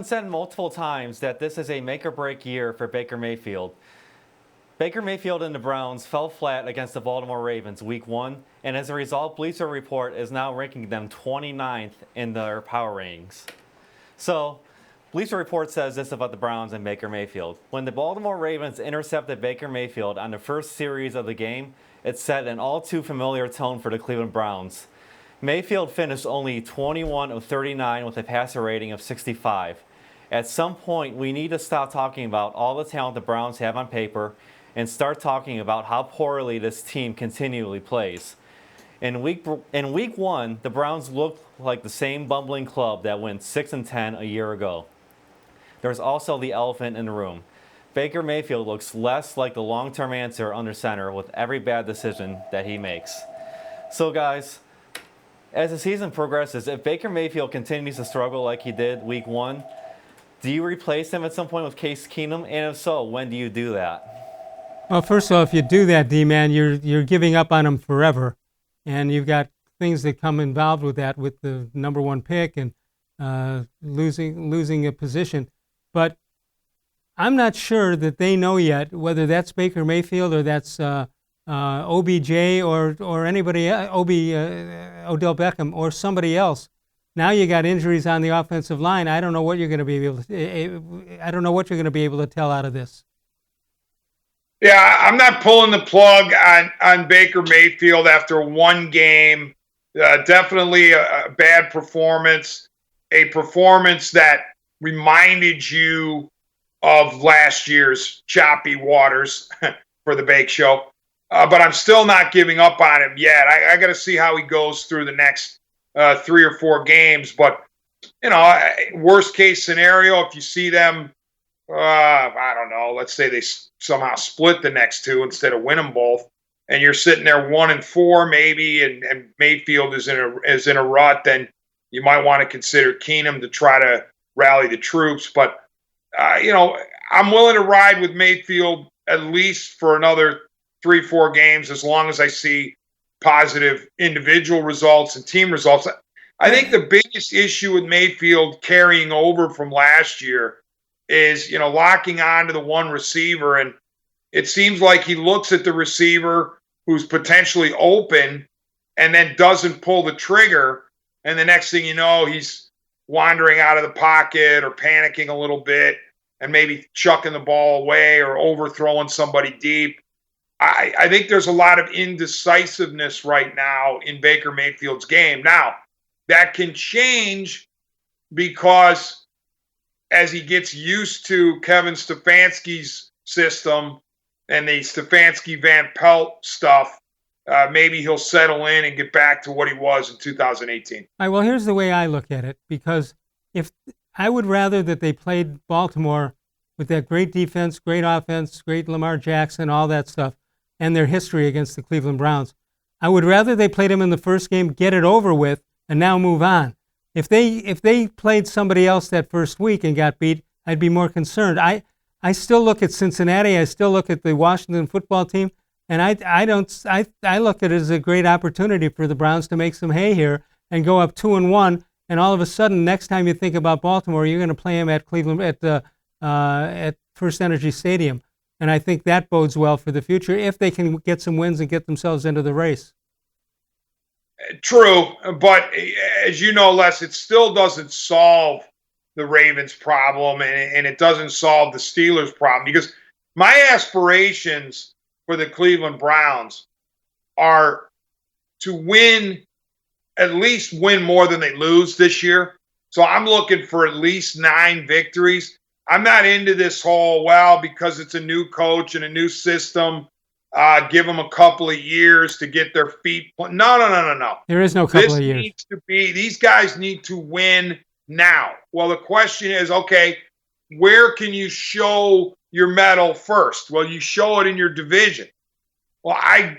Said multiple times that this is a make or break year for Baker Mayfield. Baker Mayfield and the Browns fell flat against the Baltimore Ravens week 1, and as a result, Bleacher Report is now ranking them 29th in their power ratings. So, Bleacher Report says this about the Browns and Baker Mayfield. When the Baltimore Ravens intercepted Baker Mayfield on the first series of the game, it set an all too familiar tone for the Cleveland Browns. Mayfield finished only 21 of 39 with a passer rating of 65. At some point, we need to stop talking about all the talent the Browns have on paper and start talking about how poorly this team continually plays. In week 1, the Browns looked like the same bumbling club that went 6-10 a year ago. There's also the elephant in the room. Baker Mayfield looks less like the long-term answer under center with every bad decision that he makes. So guys, as the season progresses, if Baker Mayfield continues to struggle like he did week 1, do you replace him at some point with Case Keenum? And if so, when do you do that? Well, first of all, if you do that, D-Man, you're giving up on him forever. And you've got things that come involved with that, with the number 1 pick and losing a position. But I'm not sure that they know yet whether that's Baker Mayfield or that's OBJ or anybody, Odell Beckham or somebody else. Now you got injuries on the offensive line. I don't know what you're going to be able to. I don't know what you're going to be able to tell out of this. Yeah, I'm not pulling the plug on Baker Mayfield after one game. Definitely a bad performance, a performance that reminded you of last year's choppy waters for the Bake Show. But I'm still not giving up on him yet. I got to see how he goes through the next 3 or 4 games. But, worst case scenario, if you see them, I don't know, let's say they somehow split the next 2 instead of win them both, and you're sitting there 1-4 maybe, and Mayfield is in a rut, then you might want to consider Keenum to try to rally the troops. But, I'm willing to ride with Mayfield at least for another 3-4 games as long as I see positive individual results and team results. I think the biggest issue with Mayfield carrying over from last year is, locking on to the one receiver. And it seems like he looks at the receiver who's potentially open and then doesn't pull the trigger. And the next thing you know, he's wandering out of the pocket or panicking a little bit and maybe chucking the ball away or overthrowing somebody deep. I think there's a lot of indecisiveness right now in Baker Mayfield's game. Now, that can change because as he gets used to Kevin Stefanski's system and the Stefanski-Van Pelt stuff, maybe he'll settle in and get back to what he was in 2018. All right, well, here's the way I look at it, because if I would rather that they played Baltimore with that great defense, great offense, great Lamar Jackson, all that stuff, and their history against the Cleveland Browns. I would rather they played him in the first game, get it over with, and now move on. If they played somebody else that first week and got beat, I'd be more concerned. I still look at Cincinnati. I still look at the Washington football team, and I look at it as a great opportunity for the Browns to make some hay here and go up 2-1. And all of a sudden, next time you think about Baltimore, you're going to play them at Cleveland at First Energy Stadium. And I think that bodes well for the future if they can get some wins and get themselves into the race. True, but as you know, Les, it still doesn't solve the Ravens' problem, and it doesn't solve the Steelers' problem, because my aspirations for the Cleveland Browns are to at least win more than they lose this year. So I'm looking for at least 9 victories. I'm not into this whole, because it's a new coach and a new system, give them a couple of years to get their feet. No. There is no couple of years. These guys need to win now. Well, the question is, okay, where can you show your mettle first? Well, you show it in your division. Well, I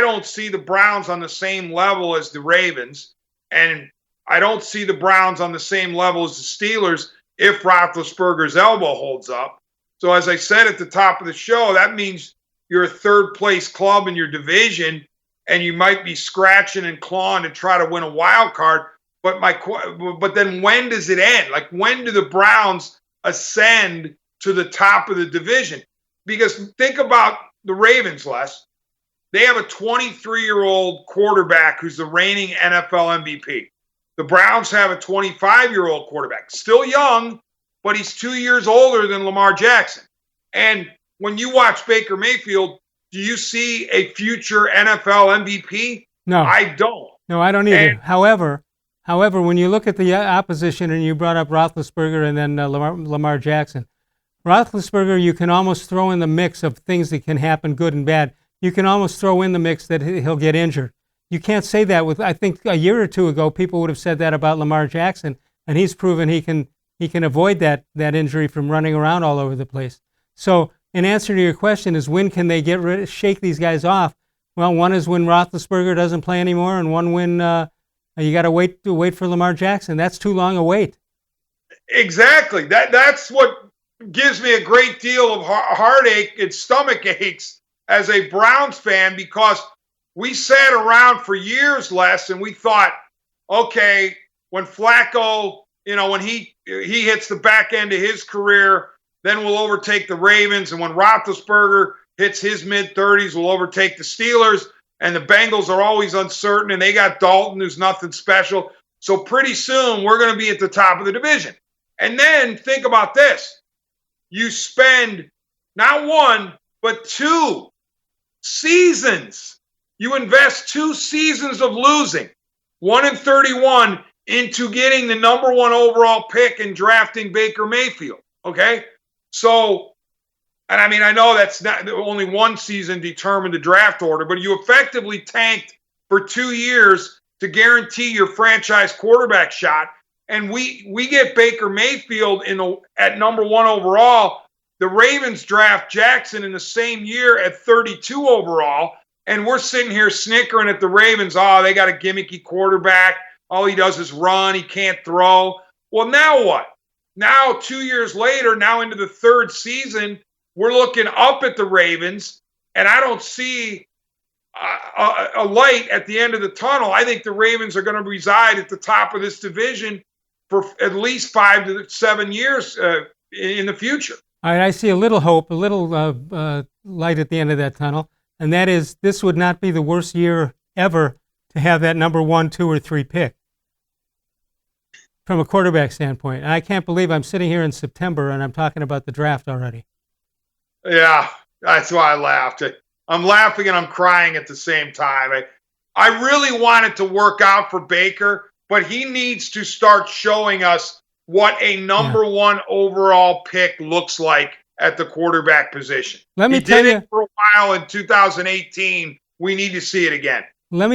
don't see the Browns on the same level as the Ravens, and I don't see the Browns on the same level as the Steelers if Roethlisberger's elbow holds up. So as I said at the top of the show, that means you're a third-place club in your division, and you might be scratching and clawing to try to win a wild card. but then when does it end? Like, when do the Browns ascend to the top of the division? Because think about the Ravens, Les. They have a 23-year-old quarterback who's the reigning NFL MVP. The Browns have a 25-year-old quarterback, still young, but he's 2 years older than Lamar Jackson. And when you watch Baker Mayfield, do you see a future NFL MVP? No, I don't. No, I don't either. And However, when you look at the opposition, and you brought up Roethlisberger and then Lamar Jackson, Roethlisberger, you can almost throw in the mix of things that can happen, good and bad. You can almost throw in the mix that he'll get injured. You can't say that with, I think a year or two ago, people would have said that about Lamar Jackson, and he's proven he can avoid that injury from running around all over the place. So, in answer to your question is, when can they shake these guys off? Well, one is when Roethlisberger doesn't play anymore, and one when you got to wait for Lamar Jackson. That's too long a wait. Exactly. That's what gives me a great deal of heartache and stomach aches as a Browns fan, because we sat around for years, Les, and we thought, okay, when Flacco, when he hits the back end of his career, then we'll overtake the Ravens, and when Roethlisberger hits his mid-30s, we'll overtake the Steelers, and the Bengals are always uncertain, and they got Dalton, who's nothing special. So pretty soon, we're going to be at the top of the division. And then think about this. You spend not one, but 2 seasons. You invest 2 seasons of losing, 1-31, into getting the number 1 overall pick and drafting Baker Mayfield. Okay? So, and I mean, I know that's not only one season determined the draft order, but you effectively tanked for 2 years to guarantee your franchise quarterback shot. And we get Baker Mayfield at number 1 overall. The Ravens draft Jackson in the same year at 32 overall. And we're sitting here snickering at the Ravens. Oh, they got a gimmicky quarterback. All he does is run. He can't throw. Well, now what? Now, 2 years later, now into the 3rd season, we're looking up at the Ravens, and I don't see a light at the end of the tunnel. I think the Ravens are going to reside at the top of this division for at least 5 to 7 years in the future. All right, I see a little hope, a little light at the end of that tunnel, and that is, this would not be the worst year ever to have that number 1, 2, or 3 pick from a quarterback standpoint. And I can't believe I'm sitting here in September and I'm talking about the draft already. Yeah, that's why I laughed. I'm laughing and I'm crying at the same time. I really want it to work out for Baker, but he needs to start showing us what a number 1 overall pick looks like at the quarterback position. Let me he tell did you, it for a while in 2018. We need to see it again. Let me